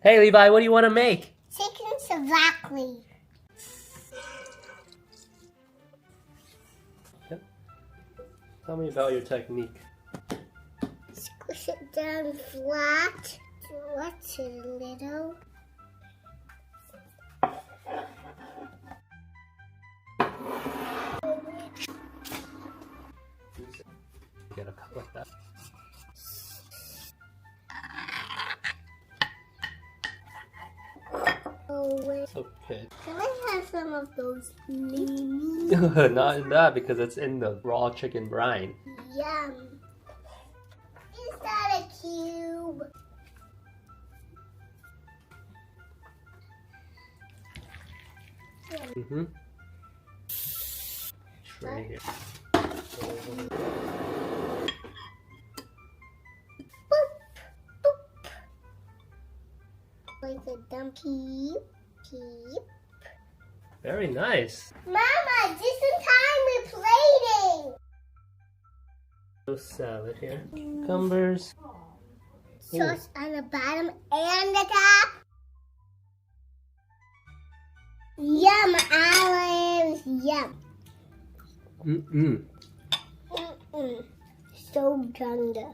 Hey Levi, what do you want to make? Chicken souvlaki. Yep. Tell me about your technique. Squish it down flat. Stretch it a little. Get a cut like that. Okay. Can I have some of those meat? Not in that because it's in the raw chicken brine. Yum. Is that a cube? Mm-hmm. Right here. Boop, boop. Like a dumb peep, peep. Very nice. Mama, just in time we're plating. No salad here. Cucumbers. Sauce on the bottom and the top. Yum, olives, yum. Mm-mm. Mm-mm. So tender.